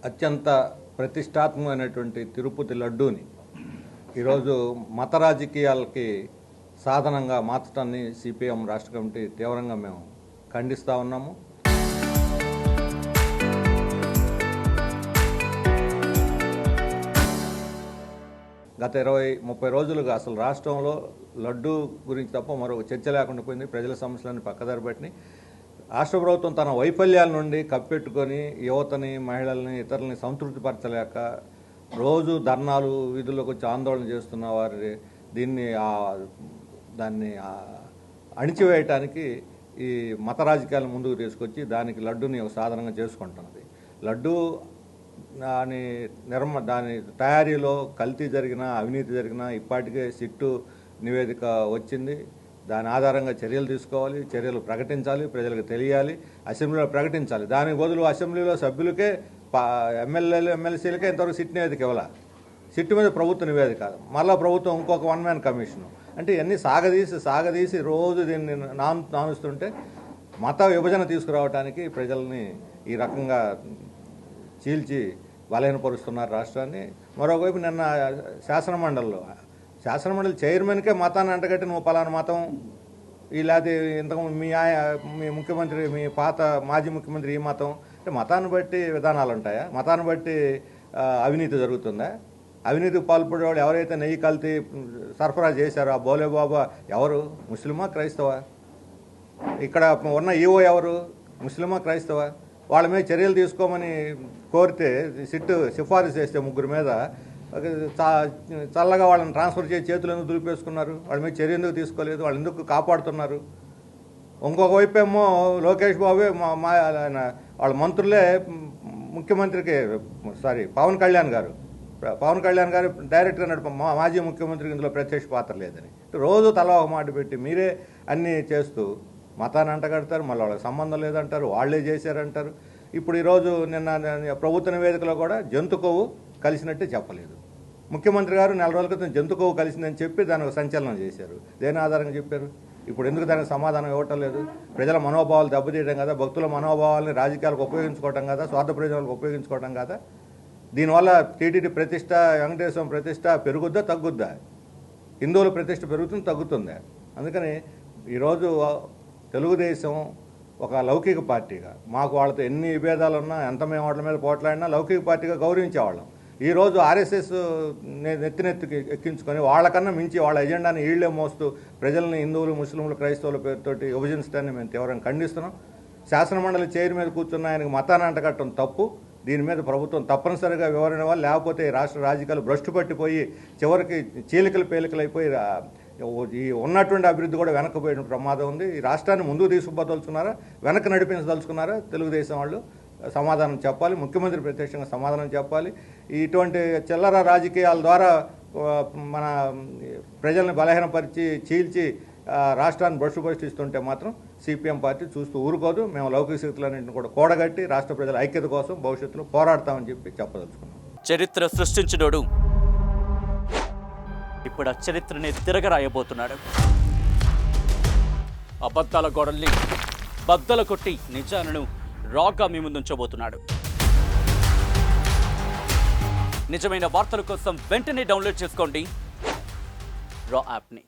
అత్యంత ప్రతిష్టాత్మకమైనటువంటి తిరుపతి లడ్డూని ఈరోజు మత రాజకీయాలకి సాధనంగా మార్చడాన్ని సిపిఎం రాష్ట్ర కమిటీ తీవ్రంగా మేము ఖండిస్తూ ఉన్నాము. గత 20-30 రోజులుగా అసలు రాష్ట్రంలో లడ్డూ గురించి తప్ప మరొక చర్చ లేకుండా పోయింది. ప్రజల సమస్యలను పక్కదారి పెట్టినాయి. రాష్ట్ర ప్రభుత్వం తన వైఫల్యాల నుండి కప్పెట్టుకొని యువతని, మహిళల్ని, ఇతరులని సంతృప్తిపరచలేక రోజు ధర్నాలు, వీధుల్లోకి వచ్చి ఆందోళన చేస్తున్న వారి దాన్ని అణిచివేయటానికి ఈ మత రాజకీయాలను ముందుకు తీసుకొచ్చి దానికి లడ్డూని ఒక సాధనంగా చేసుకుంటున్నది. లడ్డూ దాని తయారీలో కల్తీ జరిగినా, అవినీతి జరిగినా ఇప్పటికే సిట్టు నివేదిక వచ్చింది. దాని ఆధారంగా చర్యలు తీసుకోవాలి, చర్యలు ప్రకటించాలి, ప్రజలకు తెలియాలి, అసెంబ్లీలో ప్రకటించాలి. దానికి బదులు అసెంబ్లీలో సభ్యులకే, ఎమ్మెల్యేలు, ఎమ్మెల్సీలకే ఇంతవరకు సిట్ నివేదిక ఇవ్వాలి. సిట్టు మీద ప్రభుత్వ నివేదిక, మళ్ళీ ప్రభుత్వం ఇంకొక 1 మ్యాన్ కమిషను. అంటే ఇవన్నీ సాగదీసి రోజు దీన్ని నానుస్తుంటే మత విభజన తీసుకురావడానికి ప్రజల్ని ఈ రకంగా చీల్చి బలహీనపరుస్తున్నారు రాష్ట్రాన్ని. మరోవైపు నిన్న శాసనమండలి చైర్మన్కే మతాన్ని అంటగట్టి నువ్వు పలానా మతం, లేకపోతే ఇంతకు మీ ముఖ్యమంత్రి, మీ మాజీ ముఖ్యమంత్రి ఈ మతం, అంటే మతాన్ని బట్టి విధానాలు ఉంటాయా? మతాన్ని బట్టి అవినీతి జరుగుతుందా? అవినీతికి పాల్పడేవాళ్ళు ఎవరైతే నెయ్యి కల్తీ సరఫరా చేశారో ఆ బోలే బాబా ఎవరు? ముస్లిమా, క్రైస్తవా? ఇక్కడ ఉన్న ఈవో ఎవరు? ముస్లిమా, క్రైస్తవా? వాళ్ళ మీద చర్యలు తీసుకోమని కోరితే సిట్టు సిఫారసు చేస్తే 3 మీద చల్లగా వాళ్ళని ట్రాన్స్ఫర్ చేసి చేతులు ఎందుకు దులిపేసుకున్నారు? వాళ్ళ మీద చర్య ఎందుకు తీసుకోలేదు? వాళ్ళు ఎందుకు కాపాడుతున్నారు? ఇంకొక వైపు ఏమో లోకేష్ బాబే వాళ్ళ మంత్రులే ముఖ్యమంత్రికి పవన్ కళ్యాణ్ గారు డైరెక్ట్గా నడిప మాజీ ముఖ్యమంత్రికి ఇందులో ప్రత్యక్ష పాత్ర లేదని రోజు తలా ఒక మాట పెట్టి మీరే అన్నీ చేస్తూ మతాన్ని అంటగడతారు. మళ్ళీ వాళ్ళకి సంబంధం లేదంటారు, వాళ్ళే చేశారంటారు. ఇప్పుడు ఈరోజు నిన్న ప్రభుత్వ నివేదికలో కూడా జంతు కొవ్వు కలిసినట్టే చెప్పలేదు. ముఖ్యమంత్రి గారు 4 రోజుల క్రితం జంతు కొవ్వు కలిసిందని చెప్పి దానికి సంచలనం చేశారు. దేని ఆధారంగా చెప్పారు? ఇప్పుడు ఎందుకు దానికి సమాధానం ఇవ్వటం లేదు? ప్రజల మనోభావాలు దెబ్బతీయడం కదా, భక్తుల మనోభావాలని రాజకీయాలకు ఉపయోగించుకోవటం కదా, స్వార్థ ప్రయోజనాలకు ఉపయోగించుకోవటం కదా. దీనివల్ల టీటీడీ ప్రతిష్ట, వెంకటేశ్వరం ప్రతిష్ట పెరుగుద్దా తగ్గుద్దా? హిందువుల ప్రతిష్ట పెరుగుతుంది తగ్గుతుందా? అందుకని ఈరోజు తెలుగుదేశం ఒక లౌకిక పార్టీగా, మాకు వాళ్ళతో ఎన్ని విభేదాలు ఉన్నా, ఎంత మేము వాళ్ళ మీద పోట్లాడినా లౌకిక పార్టీగా గౌరవించేవాళ్ళం. ఈరోజు ఆర్ఎస్ఎస్ నెత్తినెత్తికి ఎక్కించుకొని వాళ్ళకన్నా మించి వాళ్ళ ఎజెండాని ఈళ్లే మోస్తూ ప్రజల్ని హిందువులు, ముస్లింలు, క్రైస్తవుల పేరుతోటి విభజించడాన్ని మేము తీవ్రంగా ఖండిస్తున్నాం. శాసనమండలి చైర్ మీద కూర్చున్న ఆయనకు మతాన్ని అంటగట్టడం తప్పు. దీని మీద ప్రభుత్వం తప్పనిసరిగా వివరణ ఇవ్వాలి. లేకపోతే రాష్ట్ర రాజకీయాలు భ్రష్టు పట్టిపోయి చివరికి పేలికలైపోయి ఈ ఉన్నటువంటి అభివృద్ధి కూడా వెనక్కిపోయిన ప్రమాదం ఉంది. ఈ రాష్ట్రాన్ని ముందుకు తీసుకుపోదలుచుకున్నారా, వెనక్కి నడిపించదలుచుకున్నారా? తెలుగుదేశం వాళ్ళు సమాధానం చెప్పాలి. ముఖ్యమంత్రి ప్రత్యక్షంగా సమాధానం చెప్పాలి. ఇటువంటి చిల్లర రాజకీయాల ద్వారా మన ప్రజల్ని బలహీనపరిచి చీల్చి రాష్ట్రాన్ని భ్రష్టుపరిస్తుంటే మాత్రం సిపిఎం పార్టీ చూస్తూ ఊరుకోదు. మేము లౌకిక శక్తులన్నింటిని కూడా కూడగట్టి రాష్ట్ర ప్రజల ఐక్యత కోసం భవిష్యత్తులో పోరాడతామని చెప్పదలుచుకున్నాం. చరిత్ర సృష్టించినోడు ఇప్పుడు ఆ చరిత్రని తిరగరాయబోతున్నాడు. అబద్ధాల గోడల్ని బద్దల కొట్టి నిజాలను రాగా మీ ముందుంచబోతున్నాడు. నిజమైన వార్తల కోసం వెంటనే డౌన్లోడ్ చేసుకోండి రా యాప్ని.